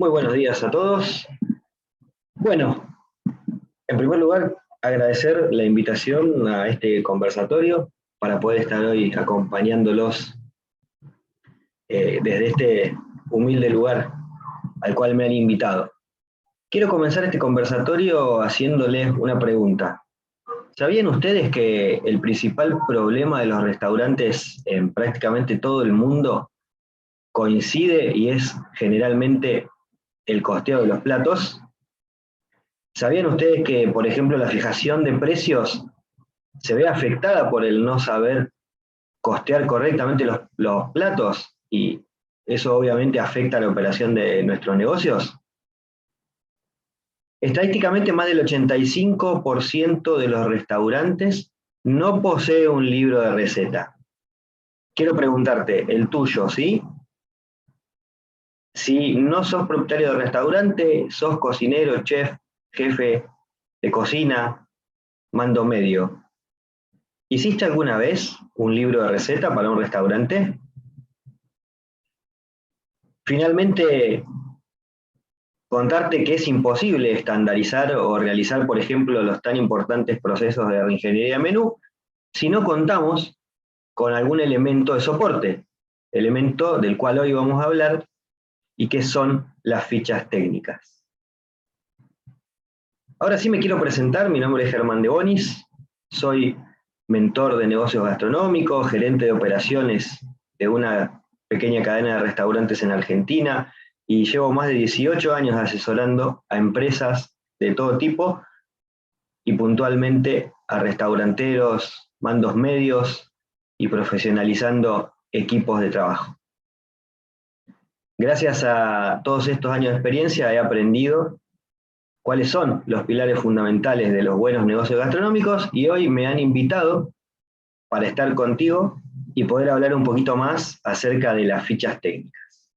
Muy buenos días a todos. Bueno, en primer lugar, agradecer la invitación a este conversatorio para poder estar hoy acompañándolos desde este humilde lugar al cual me han invitado. Quiero comenzar este conversatorio haciéndoles una pregunta. ¿Sabían ustedes que el principal problema de los restaurantes en prácticamente todo el mundo coincide y es generalmente el costeo de los platos? ¿Sabían ustedes que, por ejemplo, la fijación de precios se ve afectada por el no saber costear correctamente los platos? Y eso obviamente afecta a la operación de nuestros negocios. Estadísticamente, más del 85% de los restaurantes no posee un libro de receta. Quiero preguntarte, ¿el tuyo, sí? Si no sos propietario de restaurante, sos cocinero, chef, jefe de cocina, mando medio. ¿Hiciste alguna vez un libro de receta para un restaurante? Finalmente, contarte que es imposible estandarizar o realizar, por ejemplo, los tan importantes procesos de reingeniería de menú si no contamos con algún elemento de soporte, elemento del cual hoy vamos a hablar y que son las fichas técnicas. Ahora sí me quiero presentar, mi nombre es Germán de Bonis, soy mentor de negocios gastronómicos, gerente de operaciones de una pequeña cadena de restaurantes en Argentina y llevo más de 18 años asesorando a empresas de todo tipo y puntualmente a restauranteros, mandos medios y profesionalizando equipos de trabajo. Gracias a todos estos años de experiencia he aprendido cuáles son los pilares fundamentales de los buenos negocios gastronómicos y hoy me han invitado para estar contigo y poder hablar un poquito más acerca de las fichas técnicas.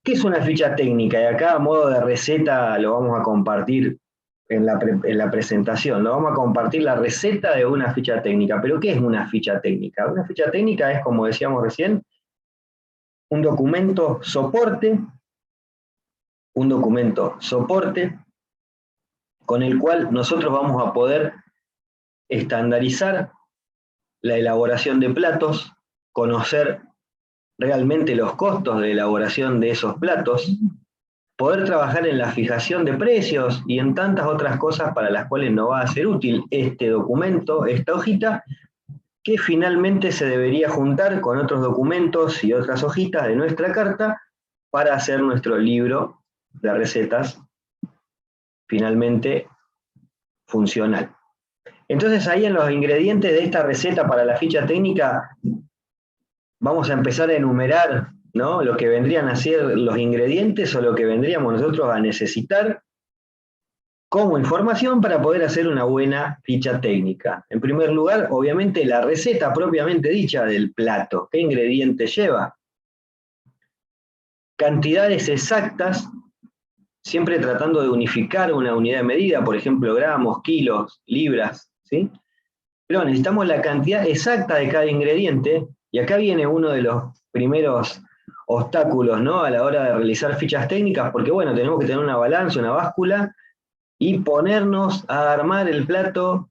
¿Qué es una ficha técnica? Y acá a modo de receta lo vamos a compartir en la presentación, lo vamos a compartir la receta de una ficha técnica. ¿Pero qué es una ficha técnica? Una ficha técnica es, como decíamos recién, un documento soporte con el cual nosotros vamos a poder estandarizar la elaboración de platos, conocer realmente los costos de elaboración de esos platos, poder trabajar en la fijación de precios y en tantas otras cosas para las cuales nos va a ser útil este documento, esta hojita, que finalmente se debería juntar con otros documentos y otras hojitas de nuestra carta para hacer nuestro libro de recetas finalmente funcional. Entonces ahí en los ingredientes de esta receta para la ficha técnica vamos a empezar a enumerar, ¿no?, lo que vendrían a ser los ingredientes o lo que vendríamos nosotros a necesitar como información para poder hacer una buena ficha técnica. En primer lugar, obviamente, la receta propiamente dicha del plato. ¿Qué ingredientes lleva? Cantidades exactas, siempre tratando de unificar una unidad de medida, por ejemplo, gramos, kilos, libras, ¿sí? Pero necesitamos la cantidad exacta de cada ingrediente, y acá viene uno de los primeros obstáculos, ¿no?, a la hora de realizar fichas técnicas, porque bueno, tenemos que tener una balanza, una báscula, y ponernos a armar el plato,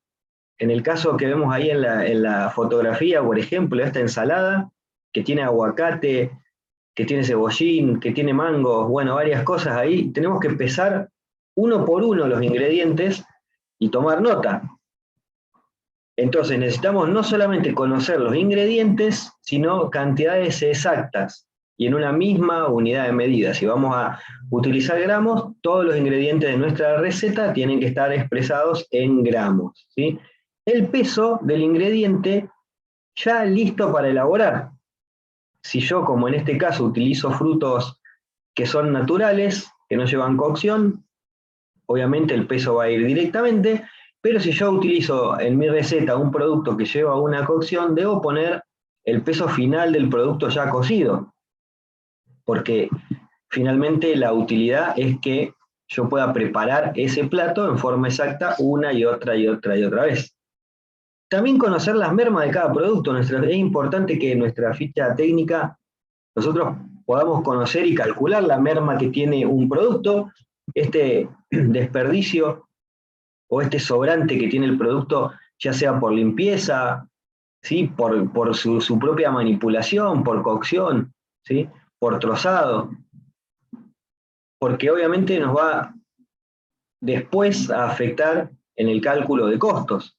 en el caso que vemos ahí en la fotografía, por ejemplo, esta ensalada, que tiene aguacate, que tiene cebollín, que tiene mangos, bueno, varias cosas ahí, tenemos que pesar uno por uno los ingredientes y tomar nota. Entonces necesitamos no solamente conocer los ingredientes, sino cantidades exactas y en una misma unidad de medida. Si vamos a utilizar gramos, todos los ingredientes de nuestra receta tienen que estar expresados en gramos, ¿sí? El peso del ingrediente ya listo para elaborar. Si yo, como en este caso, utilizo frutos que son naturales, que no llevan cocción, obviamente el peso va a ir directamente. Pero si yo utilizo en mi receta un producto que lleva una cocción, debo poner el peso final del producto ya cocido, porque finalmente la utilidad es que yo pueda preparar ese plato en forma exacta una y otra vez. También conocer las mermas de cada producto. Es importante que en nuestra ficha técnica nosotros podamos conocer y calcular la merma que tiene un producto, este desperdicio o este sobrante que tiene el producto, ya sea por limpieza, ¿sí? por su propia manipulación, por cocción, ¿sí? Por trozado, porque obviamente nos va después a afectar en el cálculo de costos.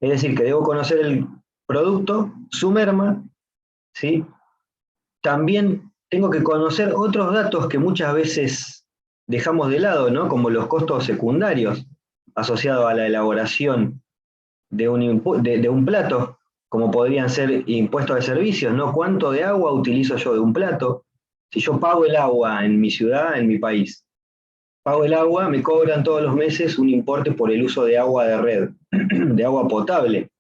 Es decir, que debo conocer el producto, su merma, ¿sí? También tengo que conocer otros datos que muchas veces dejamos de lado, ¿no? Como los costos secundarios asociados a la elaboración de un plato, como podrían ser impuestos de servicios, ¿no? ¿Cuánto de agua utilizo yo de un plato? Si yo pago el agua en mi ciudad, en mi país, pago el agua, me cobran todos los meses un importe por el uso de agua de red, de agua potable.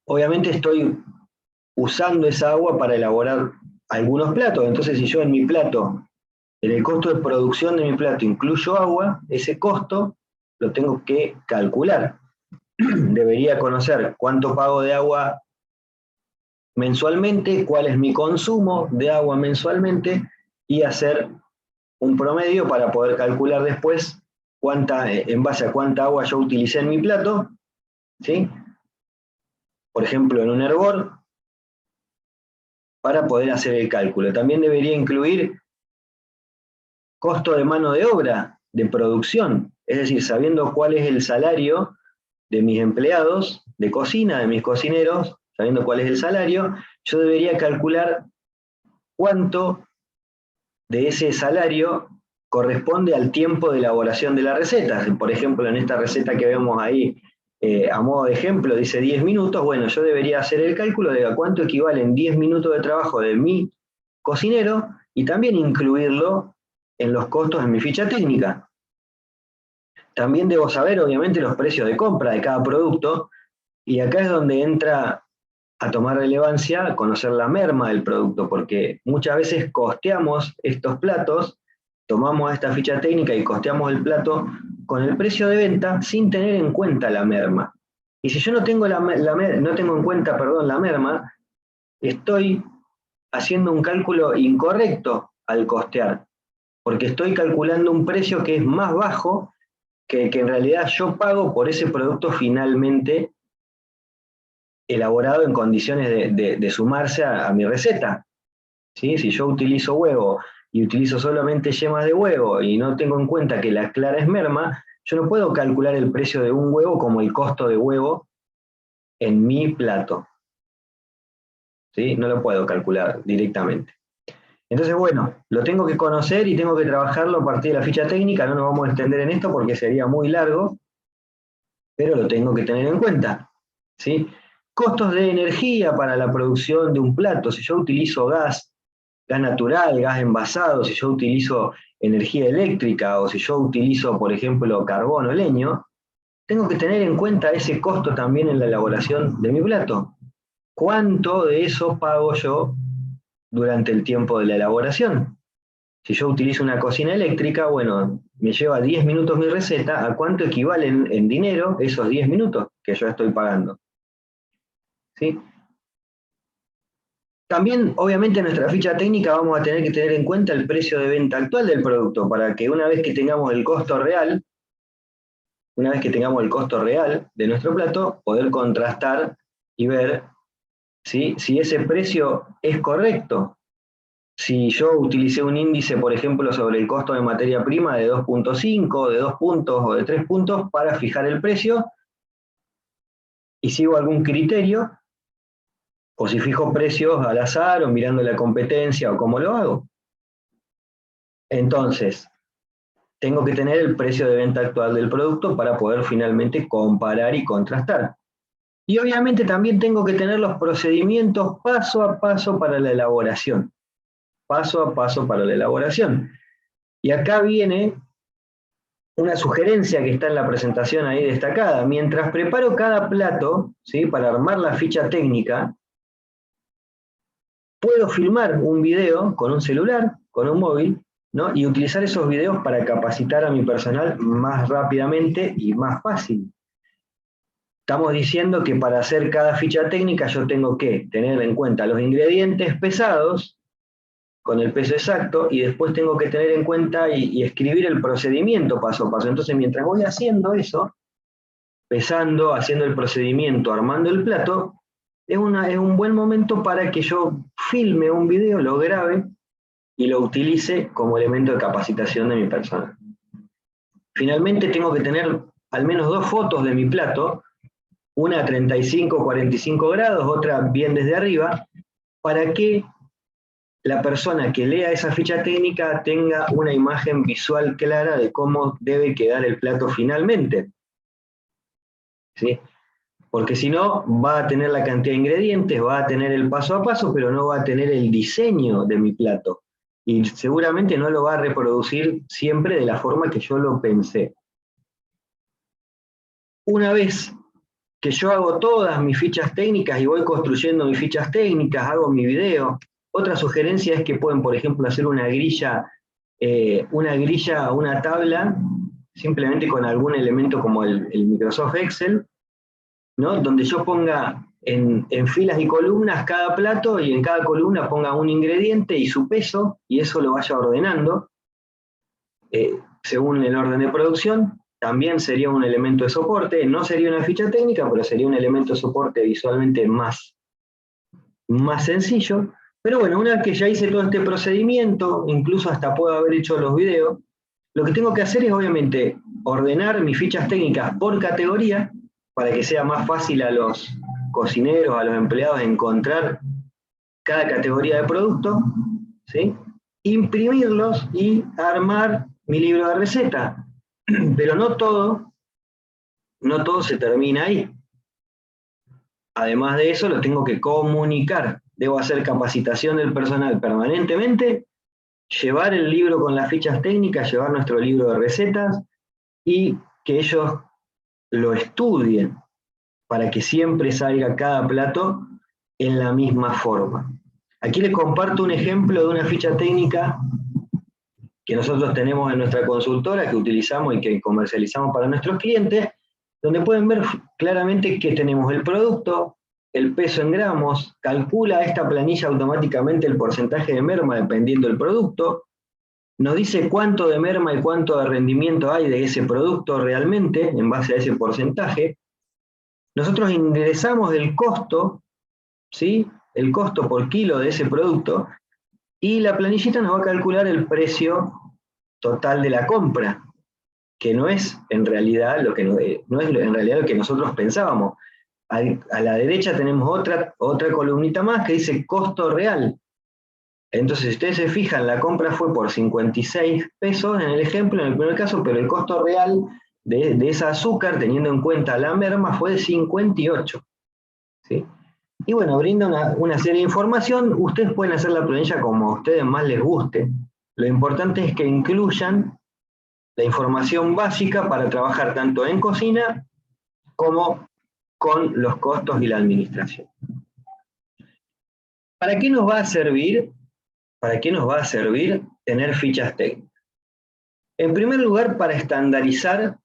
Obviamente estoy usando esa agua para elaborar algunos platos, entonces si yo en mi plato, en el costo de producción de mi plato incluyo agua, ese costo lo tengo que calcular. Debería conocer cuánto pago de agua mensualmente, cuál es mi consumo de agua mensualmente y hacer un promedio para poder calcular después en base a cuánta agua yo utilicé en mi plato, ¿sí? Por ejemplo, en un hervor, para poder hacer el cálculo. También debería incluir costo de mano de obra, de producción, es decir, sabiendo cuál es el salario de mis empleados de cocina, de mis cocineros, sabiendo cuál es el salario, yo debería calcular cuánto de ese salario corresponde al tiempo de elaboración de la receta. Por ejemplo, en esta receta que vemos ahí, a modo de ejemplo, dice 10 minutos, bueno, yo debería hacer el cálculo de a cuánto equivalen 10 minutos de trabajo de mi cocinero y también incluirlo en los costos de mi ficha técnica. También debo saber, obviamente, los precios de compra de cada producto, y acá es donde entra a tomar relevancia conocer la merma del producto, porque muchas veces costeamos estos platos, tomamos esta ficha técnica y costeamos el plato con el precio de venta sin tener en cuenta la merma. Y si yo no tengo, no tengo en cuenta, perdón, la merma, estoy haciendo un cálculo incorrecto al costear, porque estoy calculando un precio que es más bajo que en realidad yo pago por ese producto finalmente elaborado en condiciones de sumarse a mi receta. ¿Sí? Si yo utilizo huevo y utilizo solamente yemas de huevo y no tengo en cuenta que la clara es merma, yo no puedo calcular el precio de un huevo como el costo de huevo en mi plato. ¿Sí? No lo puedo calcular directamente. Entonces, bueno, lo tengo que conocer y tengo que trabajarlo a partir de la ficha técnica. No nos vamos a extender en esto porque sería muy largo, pero lo tengo que tener en cuenta. ¿Sí? Costos de energía para la producción de un plato. Si yo utilizo gas natural, gas envasado, si yo utilizo energía eléctrica o si yo utilizo, por ejemplo, carbón o leño, tengo que tener en cuenta ese costo también en la elaboración de mi plato. ¿Cuánto de eso pago yo durante el tiempo de la elaboración? Si yo utilizo una cocina eléctrica, bueno, me lleva 10 minutos mi receta, ¿a cuánto equivalen en dinero esos 10 minutos que yo estoy pagando? ¿Sí? También, obviamente, en nuestra ficha técnica vamos a tener que tener en cuenta el precio de venta actual del producto, para que una vez que tengamos el costo real, de nuestro plato, poder contrastar y ver si ese precio es correcto. Si yo utilicé un índice, por ejemplo, sobre el costo de materia prima de 2.5, de 2 puntos o de 3 puntos para fijar el precio, y sigo algún criterio, o si fijo precios al azar o mirando la competencia o cómo lo hago. Entonces, tengo que tener el precio de venta actual del producto para poder finalmente comparar y contrastar. Y obviamente también tengo que tener los procedimientos paso a paso para la elaboración. Paso a paso para la elaboración. Y acá viene una sugerencia que está en la presentación ahí destacada. Mientras preparo cada plato, ¿sí? Para armar la ficha técnica, puedo filmar un video con un celular, con un móvil, ¿no? Y utilizar esos videos para capacitar a mi personal más rápidamente y más fácil. estamos diciendo que para hacer cada ficha técnica yo tengo que tener en cuenta los ingredientes pesados, con el peso exacto, y después tengo que tener en cuenta y escribir el procedimiento paso a paso. Entonces, mientras voy haciendo eso, pesando, haciendo el procedimiento, armando el plato, es un buen momento para que yo filme un video, lo grabe y lo utilice como elemento de capacitación de mi persona. Finalmente tengo que tener al menos 2 fotos de mi plato, una a 35, 45 grados, otra bien desde arriba, para que la persona que lea esa ficha técnica tenga una imagen visual clara de cómo debe quedar el plato finalmente. ¿Sí? Porque si no, va a tener la cantidad de ingredientes, va a tener el paso a paso, pero no va a tener el diseño de mi plato. Y seguramente no lo va a reproducir siempre de la forma que yo lo pensé. Una vez que yo hago todas mis fichas técnicas y voy construyendo mis fichas técnicas, hago mi video, otra sugerencia es que pueden, por ejemplo, hacer una grilla, una tabla, simplemente con algún elemento como el Microsoft Excel, ¿no? Donde yo ponga en filas y columnas cada plato y en cada columna ponga un ingrediente y su peso, y eso lo vaya ordenando según el orden de producción. También sería un elemento de soporte, no sería una ficha técnica, pero sería un elemento de soporte visualmente más sencillo. Pero bueno, una vez que ya hice todo este procedimiento, incluso hasta puedo haber hecho los videos, lo que tengo que hacer es obviamente ordenar mis fichas técnicas por categoría, para que sea más fácil a los cocineros, a los empleados encontrar cada categoría de producto, ¿sí? Imprimirlos y armar mi libro de receta. Pero no todo se termina ahí. Además de eso, lo tengo que comunicar. Debo hacer capacitación del personal permanentemente, llevar el libro con las fichas técnicas, llevar nuestro libro de recetas y que ellos lo estudien para que siempre salga cada plato en la misma forma. Aquí les comparto un ejemplo de una ficha técnica que nosotros tenemos en nuestra consultora, que utilizamos y que comercializamos para nuestros clientes, donde pueden ver claramente que tenemos el producto, el peso en gramos, calcula esta planilla automáticamente el porcentaje de merma dependiendo del producto, nos dice cuánto de merma y cuánto de rendimiento hay de ese producto realmente en base a ese porcentaje. Nosotros ingresamos el costo, ¿sí? El costo por kilo de ese producto, y la planillita nos va a calcular el precio total de la compra, que no es en realidad lo que, no es en realidad lo que nosotros pensábamos. A la derecha tenemos otra columnita más que dice costo real. Entonces, si ustedes se fijan, la compra fue por 56 pesos en el ejemplo, en el primer caso, pero el costo real de esa azúcar, teniendo en cuenta la merma, fue de 58. ¿Sí? Y bueno, brinda una serie de información. Ustedes pueden hacer la planilla como a ustedes más les guste. Lo importante es que incluyan la información básica para trabajar tanto en cocina como con los costos y la administración. ¿Para qué nos va a servir? ¿Para qué nos va a servir tener fichas técnicas? En primer lugar, para estandarizar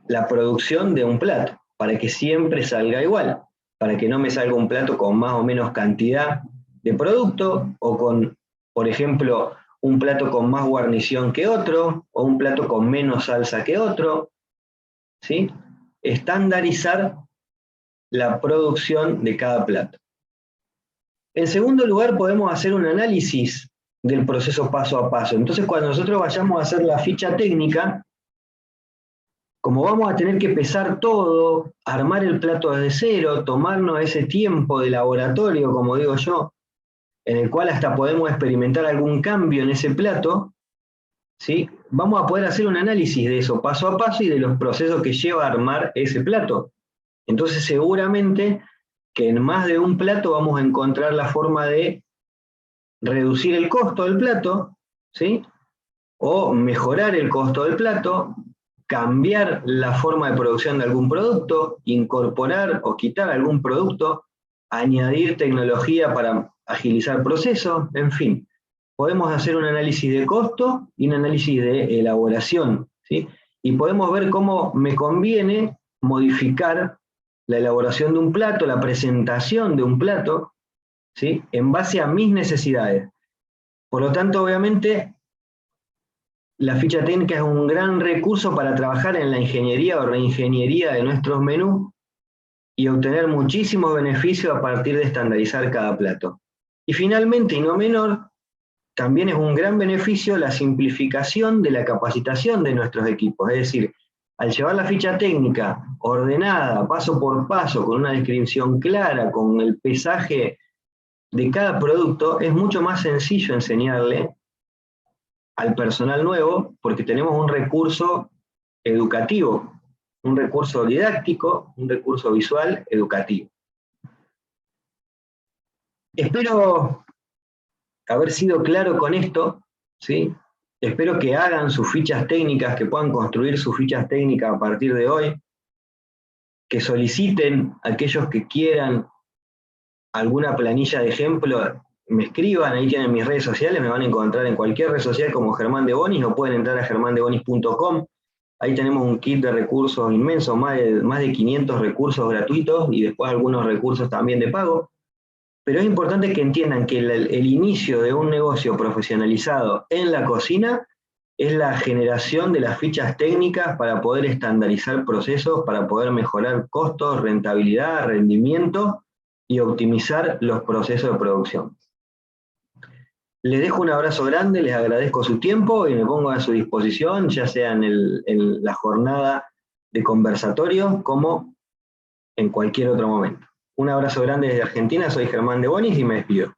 la producción de un plato, para que siempre salga igual, para que no me salga un plato con más o menos cantidad de producto, o con, por ejemplo, un plato con más guarnición que otro, o un plato con menos salsa que otro, ¿sí? Estandarizar la producción de cada plato. En segundo lugar, podemos hacer un análisis del proceso paso a paso. Entonces, cuando nosotros vayamos a hacer la ficha técnica, como vamos a tener que pesar todo, armar el plato desde cero, tomarnos ese tiempo de laboratorio, como digo yo, en el cual hasta podemos experimentar algún cambio en ese plato, ¿sí? Vamos a poder hacer un análisis de eso paso a paso y de los procesos que lleva a armar ese plato. Entonces, seguramente que en más de un plato vamos a encontrar la forma de reducir el costo del plato, ¿sí? O mejorar el costo del plato, cambiar la forma de producción de algún producto, incorporar o quitar algún producto, añadir tecnología para agilizar procesos, en fin. Podemos hacer un análisis de costo y un análisis de elaboración, ¿sí? Y podemos ver cómo me conviene modificar la elaboración de un plato, la presentación de un plato, ¿sí? En base a mis necesidades. Por lo tanto, obviamente, la ficha técnica es un gran recurso para trabajar en la ingeniería o reingeniería de nuestros menús y obtener muchísimos beneficios a partir de estandarizar cada plato. Y finalmente, y no menor, también es un gran beneficio la simplificación de la capacitación de nuestros equipos. Es decir, al llevar la ficha técnica ordenada, paso por paso, con una descripción clara, con el pesaje de cada producto, es mucho más sencillo enseñarle al personal nuevo, porque tenemos un recurso educativo, un recurso didáctico, un recurso visual educativo. Espero haber sido claro con esto, ¿sí? Espero que hagan sus fichas técnicas, que puedan construir sus fichas técnicas a partir de hoy, que soliciten a aquellos que quieran alguna planilla de ejemplo, me escriban, ahí tienen mis redes sociales, me van a encontrar en cualquier red social como Germán de Bonis, o pueden entrar a germandebonis.com, ahí tenemos un kit de recursos inmenso, más de 500 recursos gratuitos y después algunos recursos también de pago. Pero es importante que entiendan que el inicio de un negocio profesionalizado en la cocina es la generación de las fichas técnicas para poder estandarizar procesos, para poder mejorar costos, rentabilidad, rendimiento y optimizar los procesos de producción. Les dejo un abrazo grande, les agradezco su tiempo y me pongo a su disposición, ya sea en la jornada de conversatorio como en cualquier otro momento. Un abrazo grande desde Argentina, soy Germán de Bonis y me despido.